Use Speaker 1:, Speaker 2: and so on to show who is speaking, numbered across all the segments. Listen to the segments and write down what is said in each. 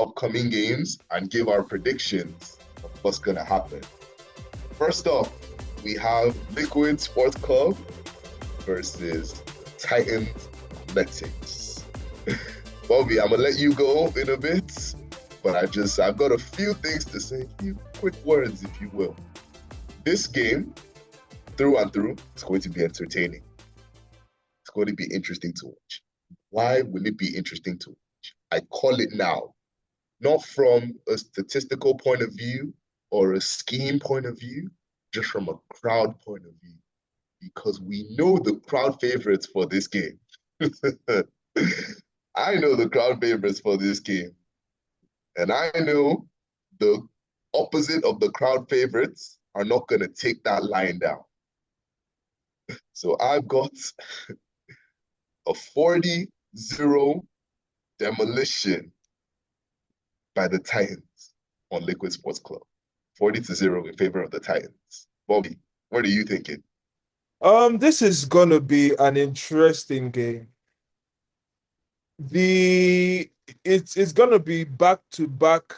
Speaker 1: upcoming games and give our predictions of what's going to happen. First off, we have Liquid Sports Club versus Titans Athletics. Bobby, I'm going to let you go in a bit, but I've got a few things to say, a few quick words, if you will. This game, through and through, is going to be entertaining. It's going to be interesting to watch. Why will it be interesting to watch? I call it now, not from a statistical point of view or a scheme point of view, just from a crowd point of view, because we know the crowd favorites for this game. I know the crowd favorites for this game. And I know the opposite of the crowd favorites are not going to take that line down. So I've got a 40-0 demolition by the Titans on Liquid Sports Club. 40-0 in favor of the Titans. Bobby, what are you thinking?
Speaker 2: This is gonna be an interesting game. It's gonna be back-to-back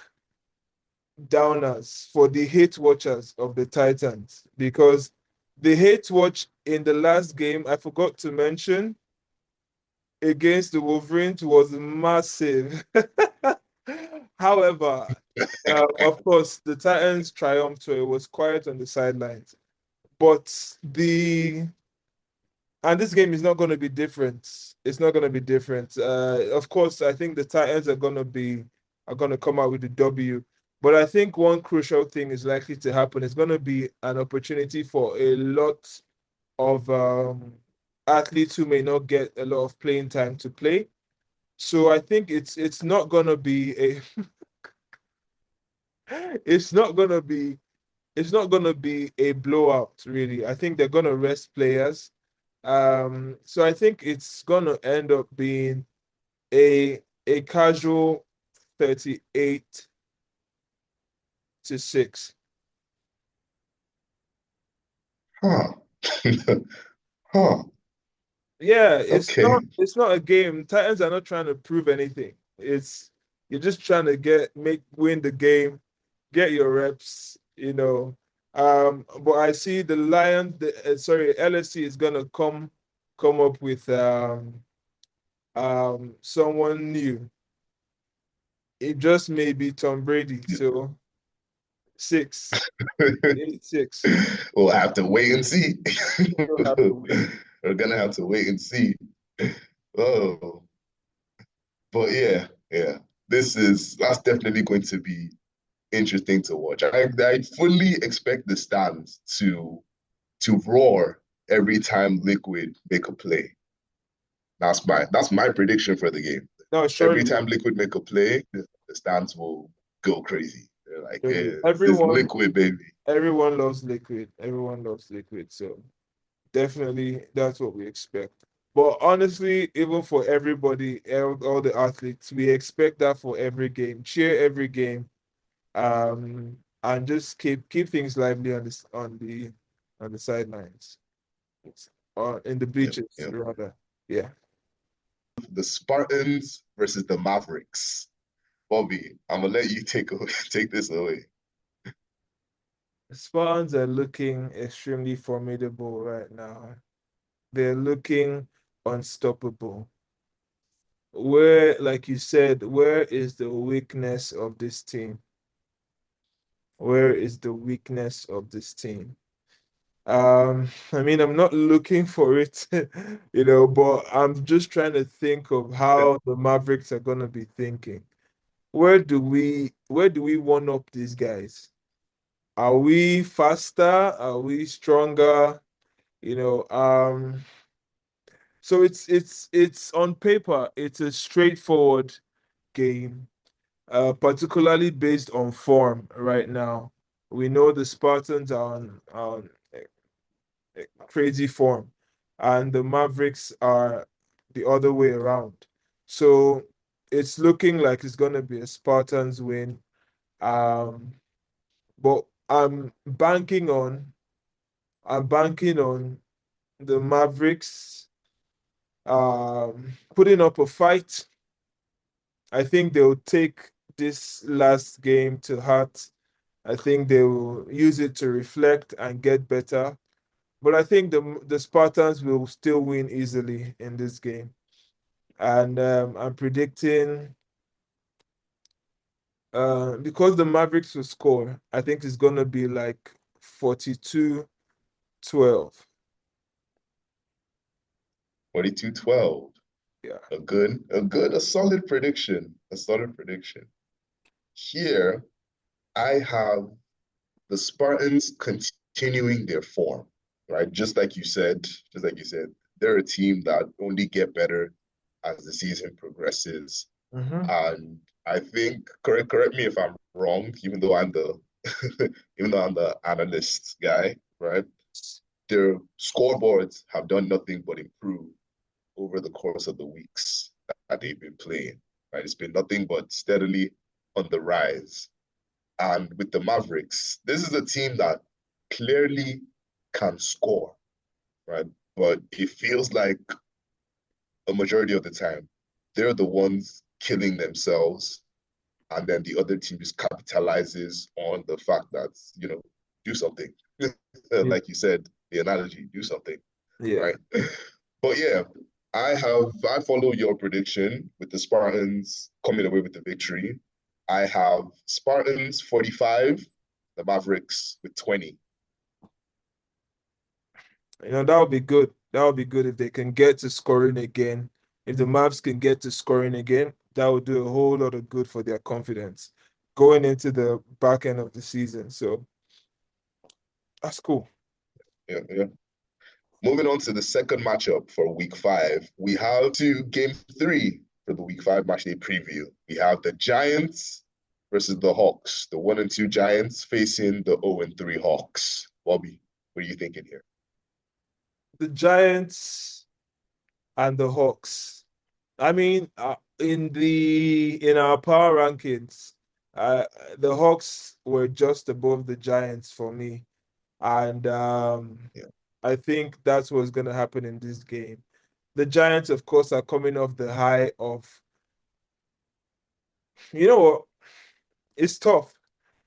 Speaker 2: downers for the hate watchers of the Titans, because the hate watch in the last game, I forgot to mention, against the Wolverines was massive. However, of course, the Titans triumphed, so it was quiet on the sidelines. But this game is not going to be different. It's not going to be different. Of course, I think the Titans are going to come out with the W. But I think one crucial thing is likely to happen. It's going to be an opportunity for a lot of athletes who may not get a lot of playing time to play. So I think it's not going to be a it's not going to be a blowout, really. I think they're going to rest players. So I think it's gonna end up being a casual 38-6.
Speaker 1: Huh. Huh.
Speaker 2: Yeah,
Speaker 1: Okay.
Speaker 2: it's not a game. Titans are not trying to prove anything. It's You're just trying to win the game, get your reps, you know. But I see the Lions, LSC is gonna come up with someone new. It just may be Tom Brady. So 6, 8-6.
Speaker 1: We'll have to wait and see.
Speaker 2: We'll have to wait.
Speaker 1: We're gonna have to wait and see. Oh, but yeah. That's definitely going to be interesting to watch. I fully expect the stands to roar every time Liquid make a play. That's my prediction for the game.
Speaker 2: No,
Speaker 1: Every
Speaker 2: surely,
Speaker 1: time Liquid make a play, the stands will go crazy. They're like,
Speaker 2: surely.
Speaker 1: yeah, this Liquid, baby.
Speaker 2: Everyone loves Liquid. Everyone loves Liquid. So definitely that's what we expect. But honestly, even for everybody, all the athletes, we expect that for every game. Cheer every game. And just keep things lively on the sidelines. Or in the
Speaker 1: Yep,
Speaker 2: bleachers,
Speaker 1: yep.
Speaker 2: rather. Yeah.
Speaker 1: The Spartans versus the Mavericks. Bobby, I'm gonna let you take this away.
Speaker 2: The Spartans are looking extremely formidable right now. They're looking unstoppable. Like you said, where is the weakness of this team? Where is the weakness of this team? I mean, I'm not looking for it, but I'm just trying to think of how the Mavericks are gonna be thinking. Where do we one up these guys? Are we faster? Are we stronger? You know, so it's on paper, it's a straightforward game, particularly based on form right now. We know the Spartans are on crazy form, and the Mavericks are the other way around. So it's looking like it's gonna be a Spartans win. Um, but I'm banking on the Mavericks putting up a fight. I think they'll take this last game to heart. I think they will use it to reflect and get better. But I think the Spartans will still win easily in this game. And I'm predicting because the Mavericks will score, I think it's gonna be like 42-12.
Speaker 1: 42-12.
Speaker 2: Yeah.
Speaker 1: A solid prediction. A solid prediction. Here, I have the Spartans continuing their form, right? Just like you said, they're a team that only get better as the season progresses.
Speaker 2: Mm-hmm.
Speaker 1: And I think, correct me if I'm wrong, even though I'm the even though I'm the analyst guy, right? Their scoreboards have done nothing but improve over the course of the weeks that they've been playing. Right? It's been nothing but steadily on the rise. And with the Mavericks, this is a team that clearly can score, right? But it feels like a majority of the time, they're the ones killing themselves. And then the other team just capitalizes on the fact that, do something.
Speaker 2: Yeah.
Speaker 1: Like you said, the analogy, do something,
Speaker 2: Yeah.
Speaker 1: right? But yeah, I follow your prediction with the Spartans coming away with the victory. I have Spartans 45, the Mavericks with 20.
Speaker 2: That would be good. That would be good if they can get to scoring again. If the Mavs can get to scoring again, that would do a whole lot of good for their confidence going into the back end of the season. So that's cool.
Speaker 1: Yeah, yeah. Moving on to the second matchup for week 5, we have to game 3 for the week 5 matchday preview. We have the Giants versus the Hawks, the 1-2 Giants facing the 0-3 Hawks. Bobby, what are you thinking here?
Speaker 2: The Giants and the Hawks. I mean, in our power rankings, uh, the Hawks were just above the Giants for me, and
Speaker 1: Yeah.
Speaker 2: I think that's what's going to happen in this game. The Giants, of course, are coming off the high of, you know what? It's tough.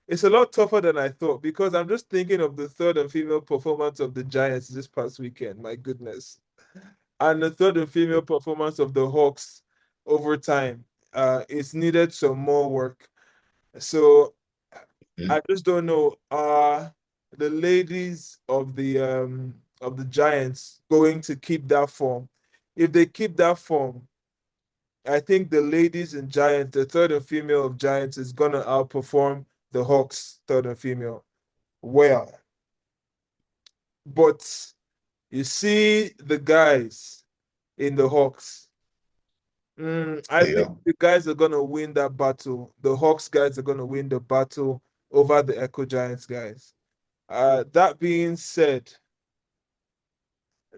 Speaker 2: It's a lot tougher than I thought because I'm just thinking of the third and female performance of the Giants this past weekend. My goodness. And the third and female performance of the Hawks over time. It's needed some more work. So
Speaker 1: Mm-hmm.
Speaker 2: I just don't know. The ladies of the Giants going to keep that form? If they keep that form, I think the ladies in Giants, the third and female of Giants, is gonna outperform the Hawks third and female. Well, but you see the guys in the Hawks. I think
Speaker 1: Yeah.
Speaker 2: the guys are gonna win that battle. The Hawks guys are gonna win the battle over the Echo Giants guys. That being said,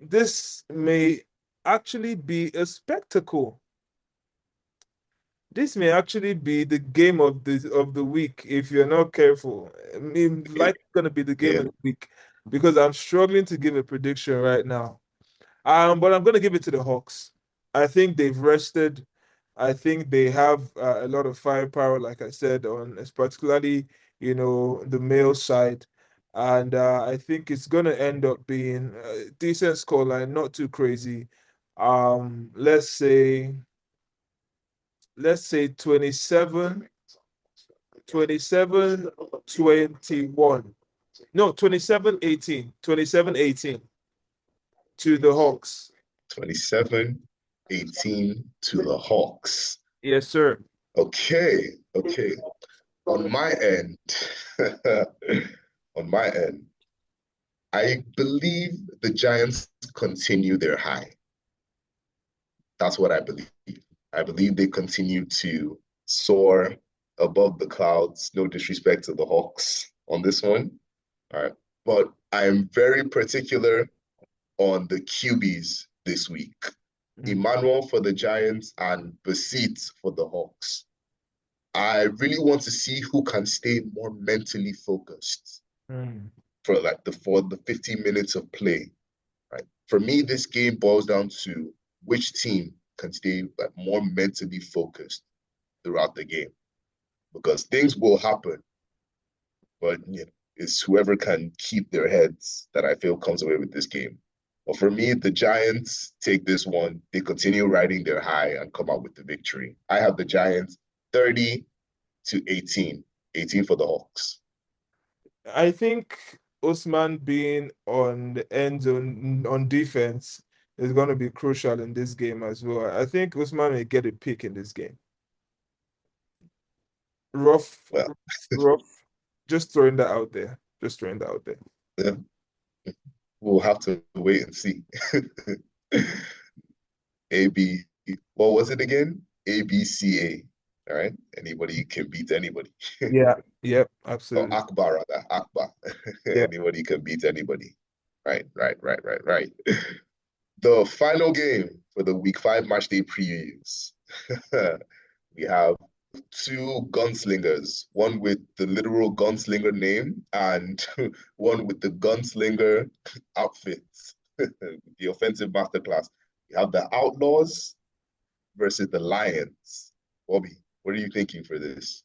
Speaker 2: this may actually be a spectacle. This may actually be the game of the week if you're not careful. I mean, like it's gonna be the game
Speaker 1: Yeah.
Speaker 2: of the week because I'm struggling to give a prediction right now. But I'm gonna give it to the Hawks. I think they've rested. I think they have a lot of firepower, like I said, on particularly the male side, and I think it's gonna end up being a decent scoreline, not too crazy. Let's say 27-21. No, 27-18. 27-18 to the Hawks.
Speaker 1: 27-18 to the Hawks.
Speaker 2: Yes, sir.
Speaker 1: Okay. Okay. On my end, on my end, I believe the Giants continue their high. That's what I believe. I believe they continue to soar above the clouds. No disrespect to the Hawks on this one. All right. But I'm very particular on the QBs this week.
Speaker 2: Mm,
Speaker 1: Emmanuel for the Giants and Basit for the Hawks. I really want to see who can stay more mentally focused
Speaker 2: mm,
Speaker 1: for the 15 minutes of play. Right. For me, this game boils down to which team can stay more mentally focused throughout the game. because things will happen, but it's whoever can keep their heads that I feel comes away with this game. But for me, the Giants take this one. They continue riding their high and come out with the victory. I have the Giants 30 to 18. 18 for the Hawks.
Speaker 2: I think Usman being on the end zone on defense is going to be crucial in this game as well. I think Usman may get a pick in this game. Rough,
Speaker 1: Well,
Speaker 2: rough. Just throwing that out there. Just throwing that out there.
Speaker 1: yeah, we'll have to wait and see. AB, what was it again? ABCA. All right. Anybody can beat anybody.
Speaker 2: Yeah. Yep.
Speaker 1: Or
Speaker 2: Absolutely.
Speaker 1: Akbar, rather. Akbar.
Speaker 2: Yeah.
Speaker 1: Anybody can beat anybody. Right. The final game for the week 5 match day previews. We have two gunslingers, one with the literal gunslinger name and one with the gunslinger outfits, the offensive masterclass. We have the Outlaws versus the Lions. Bobby, what are you thinking for this?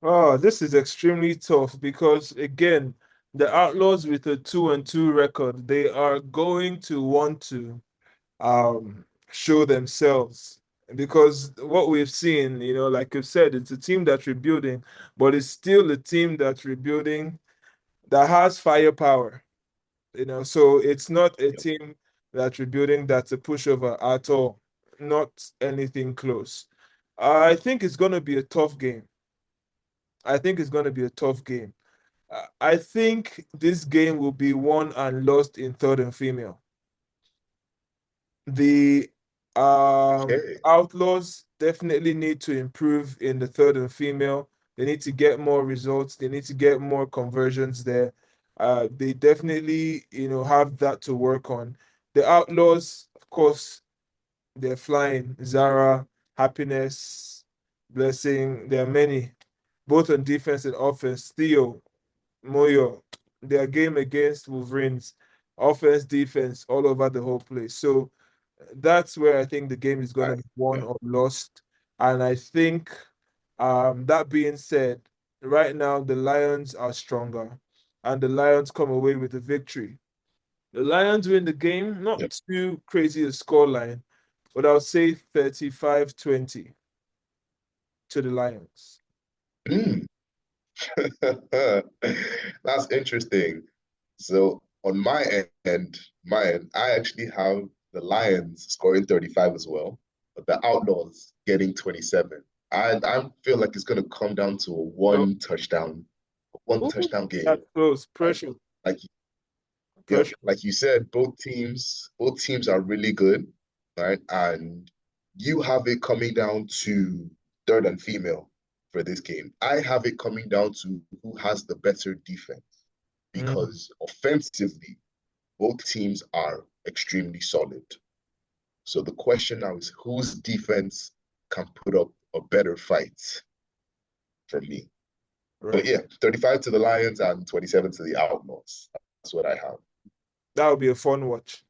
Speaker 2: Oh, this is extremely tough because again, the Outlaws with a 2-2 record, they are going to want to show themselves because what we've seen, like you've said, it's a team that's rebuilding, but it's still a team that's rebuilding that has firepower, so it's not a
Speaker 1: Yep.
Speaker 2: team that's rebuilding that's a pushover at all, not anything close. I think it's going to be a tough game. I think it's going to be a tough game. I think this game will be won and lost in third and female. The
Speaker 1: Okay.
Speaker 2: Outlaws definitely need to improve in the third and female. They need to get more results. They need to get more conversions there. They definitely, have that to work on. The Outlaws, of course, they're flying. Zara, Happiness, Blessing. There are many, both on defense and offense. Theo, Moyo, their game against Wolverines, offense, defense, all over the whole place. So that's where I think the game is going to
Speaker 1: Right.
Speaker 2: be won
Speaker 1: Yeah.
Speaker 2: or lost. And I think, that being said, right now the Lions are stronger, and the Lions come away with a victory. The Lions win the game,
Speaker 1: Yep.
Speaker 2: not too crazy a scoreline, but I'll say 35-20 to the Lions.
Speaker 1: Mm. That's interesting. So on my end, I actually have the Lions scoring 35 as well, but the Outlaws getting 27. I feel like it's gonna come down to a
Speaker 2: So,
Speaker 1: one
Speaker 2: ooh,
Speaker 1: touchdown game,
Speaker 2: that's close.
Speaker 1: right?
Speaker 2: Pressure,
Speaker 1: Like yeah,
Speaker 2: pressure.
Speaker 1: like you said, both teams are really good, right? And you have it coming down to third and female for this game. I have it coming down to who has the better defense
Speaker 2: Mm,
Speaker 1: because offensively, both teams are extremely solid. So the question now is whose defense can put up a better fight for me. But
Speaker 2: right.
Speaker 1: yeah, 35 to the Lions and 27 to the Outlaws. That's what I have.
Speaker 2: That would be a fun watch.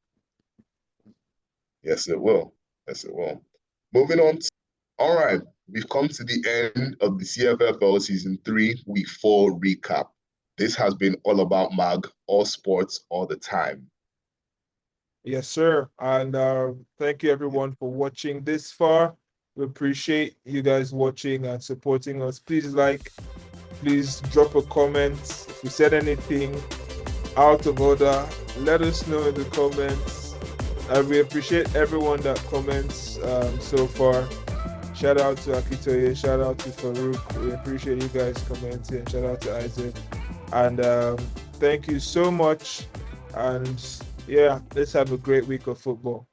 Speaker 1: Yes, it will. Yes, it will. Moving on. All right, we've come to the end of the CFFL Season 3, Week 4 recap. This has been all about MAG, all sports, all the time.
Speaker 2: Yes, sir. And thank you everyone for watching this far. We appreciate you guys watching and supporting us. Please drop a comment. If we said anything out of order, let us know in the comments. We appreciate everyone that comments so far. Shout out to Akitoye, shout out to Farouk. We appreciate you guys commenting. Shout out to Isaac. And thank you so much. And yeah, let's have a great week of football.